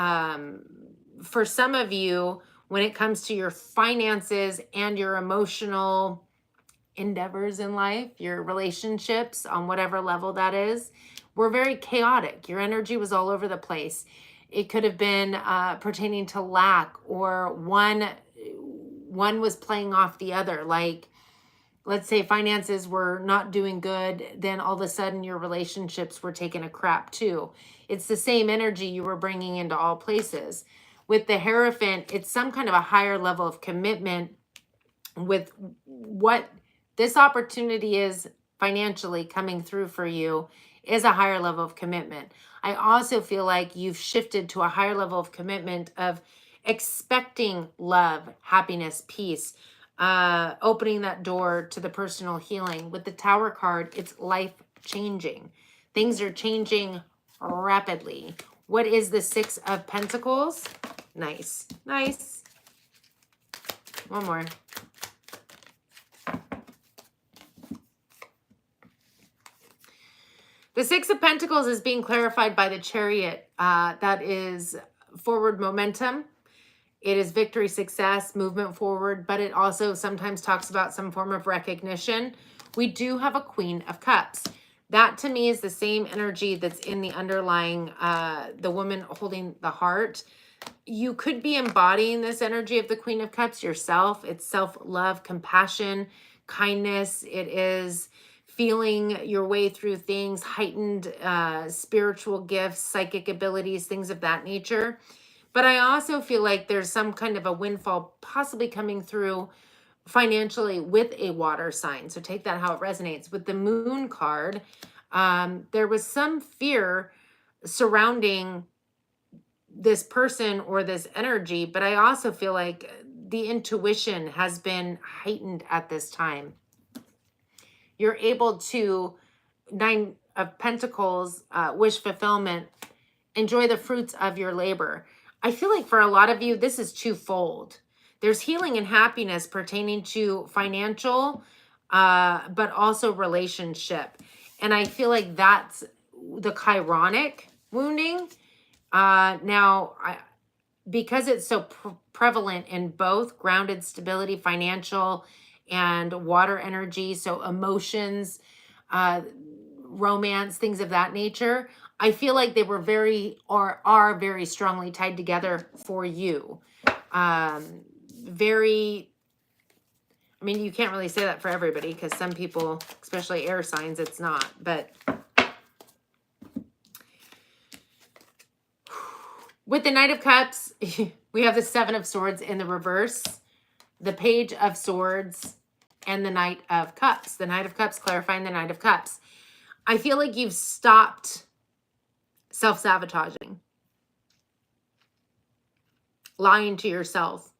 for some of you, when it comes to your finances and your emotional endeavors in life, your relationships on whatever level that is, were very chaotic. Your energy was all over the place. It could have been pertaining to lack, or one was playing off the other. Like let's say finances were not doing good, then all of a sudden your relationships were taking a crap too. It's the same energy you were bringing into all places. With the Hierophant, it's some kind of a higher level of commitment with what this opportunity is financially coming through for you is a higher level of commitment. I also feel like you've shifted to a higher level of commitment of expecting love, happiness, peace, opening that door to the personal healing. With the Tower card, it's life changing. Things are changing rapidly. What is the Six of Pentacles? Nice, nice. One more. The Six of Pentacles is being clarified by the Chariot. That is forward momentum. It is victory, success, movement forward, but it also sometimes talks about some form of recognition. We do have a Queen of Cups. That to me is the same energy that's in the underlying, the woman holding the heart. You could be embodying this energy of the Queen of Cups yourself. It's self-love, compassion, kindness. It is feeling your way through things, heightened spiritual gifts, psychic abilities, things of that nature. But I also feel like there's some kind of a windfall possibly coming through financially with a water sign. So take that how it resonates. With the Moon card, there was some fear surrounding this person or this energy, but I also feel like the intuition has been heightened at this time. You're able to, Nine of Pentacles, wish fulfillment, enjoy the fruits of your labor. I feel like for a lot of you, this is twofold. There's healing and happiness pertaining to financial, but also relationship. And I feel like that's the chironic wounding. Because it's so prevalent in both grounded stability, financial, and water energy, so emotions, romance, things of that nature, I feel like they were are very strongly tied together for you. I mean, you can't really say that for everybody because some people, especially air signs, it's not. But with the Knight of Cups, we have the Seven of Swords in the reverse, the Page of Swords, and the Knight of Cups. The Knight of Cups clarifying the Knight of Cups. I feel like you've stopped self-sabotaging, lying to yourself.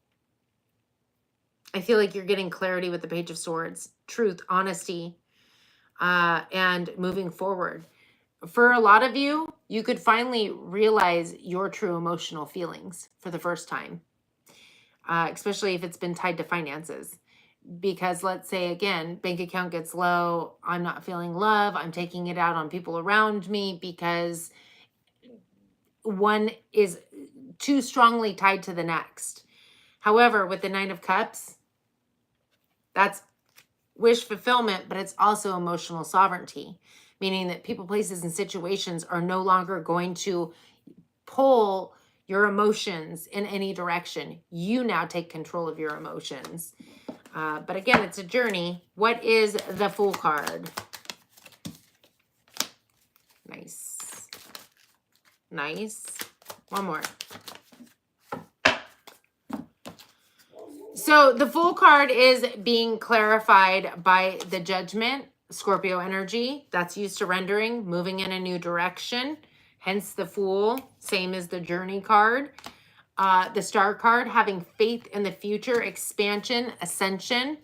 I feel like you're getting clarity with the Page of Swords, truth, honesty, and moving forward. For a lot of you, you could finally realize your true emotional feelings for the first time, especially if it's been tied to finances. Because let's say, again, bank account gets low, I'm not feeling love, I'm taking it out on people around me because one is too strongly tied to the next. However, with the Nine of Cups, that's wish fulfillment, but it's also emotional sovereignty, meaning that people, places, and situations are no longer going to pull your emotions in any direction. You now take control of your emotions. But again, it's a journey. What is the Fool card? Nice. Nice. One more. So the Fool card is being clarified by the Judgment, Scorpio energy. That's you surrendering, moving in a new direction. Hence the Fool, same as the Journey card. The Star card, having faith in the future, expansion, ascension.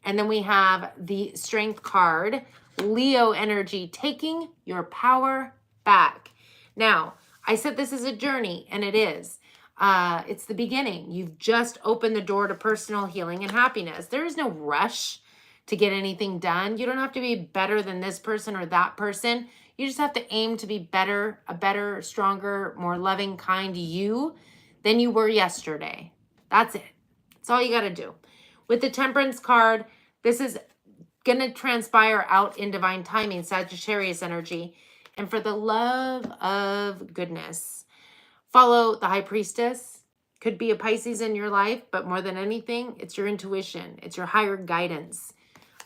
And then we have the Strength card, Leo energy, taking your power back. Now, I said this is a journey, and it is. It's the beginning. You've just opened the door to personal healing and happiness. There is no rush to get anything done. You don't have to be better than this person or that person. You just have to aim to be better, a better, stronger, more loving, kind you than you were yesterday. That's it. That's all you got to do. With the Temperance card, this is going to transpire out in divine timing, Sagittarius energy. And for the love of goodness, follow the High Priestess. Could be a Pisces in your life, but more than anything, it's your intuition. It's your higher guidance.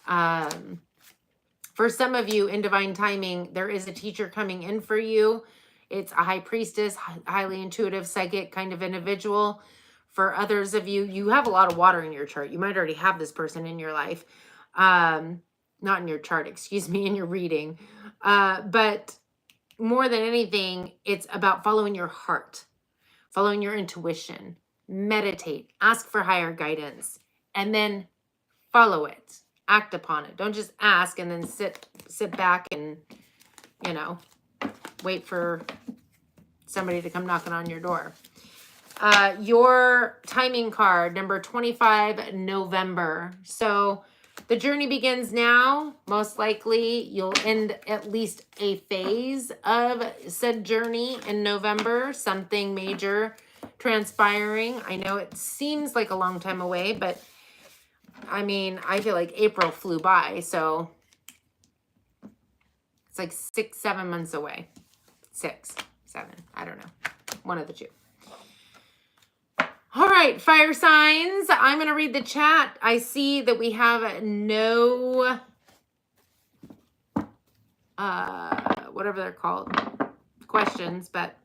For some of you in divine timing, there is a teacher coming in for you. It's a high priestess, highly intuitive, psychic kind of individual. For others of you, you have a lot of water in your chart. You might already have this person in your life. Not in your chart, excuse me, in your reading. But more than anything, it's about following your heart, following your intuition, meditate, ask for higher guidance, and then follow it, act upon it. Don't just ask and then sit back and, you know, wait for somebody to come knocking on your door. Your timing card, number 25, November. So the journey begins now. Most likely you'll end at least a phase of said journey in November. Something major transpiring. I know it seems like a long time away, but I mean, I feel like April flew by. So it's like 6-7 months away. 6, 7, I don't know. One of the two. All right, fire signs. I'm going to read the chat. I see that we have no, whatever they're called, questions, but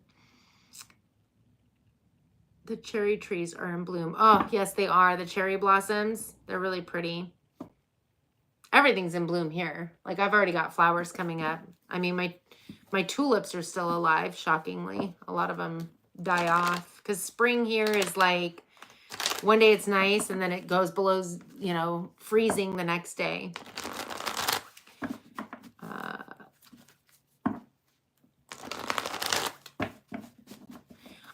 the cherry trees are in bloom. Oh, yes, they are. The cherry blossoms. They're really pretty. Everything's in bloom here. Like, I've already got flowers coming up. I mean, my tulips are still alive, shockingly. A lot of them die off. Because spring here is like, one day it's nice, and then it goes below, you know, freezing the next day.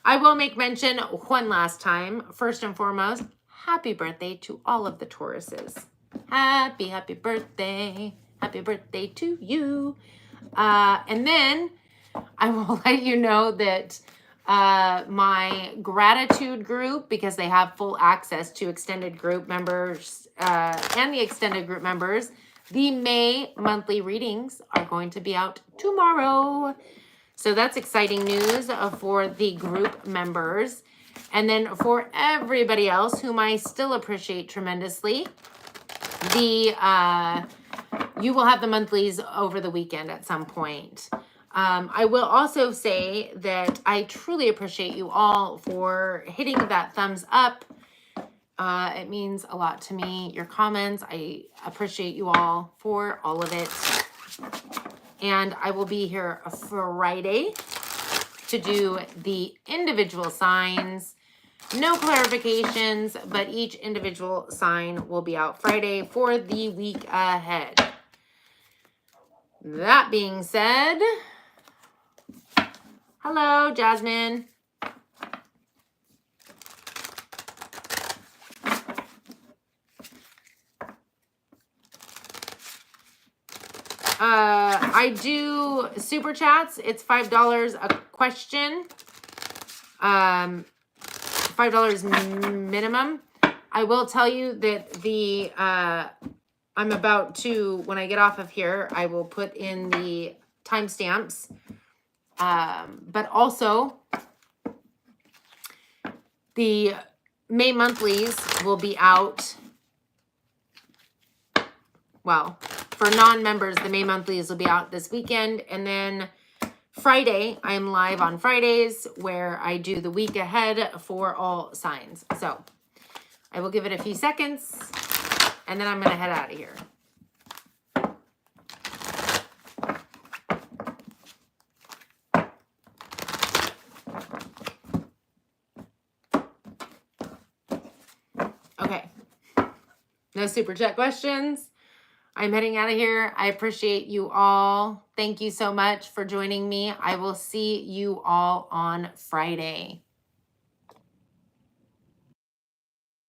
I will make mention one last time. First and foremost, happy birthday to all of the Tauruses. Happy birthday. Happy birthday to you. And then I will let you know that my gratitude group, because they have full access to extended group members and the extended group members, the May monthly readings are going to be out tomorrow. So that's exciting news for the group members. And then for everybody else whom I still appreciate tremendously, you will have the monthlies over the weekend at some point. I will also say that I truly appreciate you all for hitting that thumbs up. It means a lot to me. Your comments, I appreciate you all for all of it. And I will be here Friday to do the individual signs. No clarifications, but each individual sign will be out Friday for the week ahead. That being said, hello, Jasmine. I do super chats. It's $5 a question. $5 minimum. I will tell you that I'm about to, when I get off of here, I will put in the timestamps. But also, the May monthlies will be out. Well, for non-members, the May monthlies will be out this weekend. And then Friday, I'm live on Fridays where I do the week ahead for all signs. So I will give it a few seconds and then I'm going to head out of here. Okay. No super chat questions. I'm heading out of here. I appreciate you all. Thank you so much for joining me. I will see you all on Friday.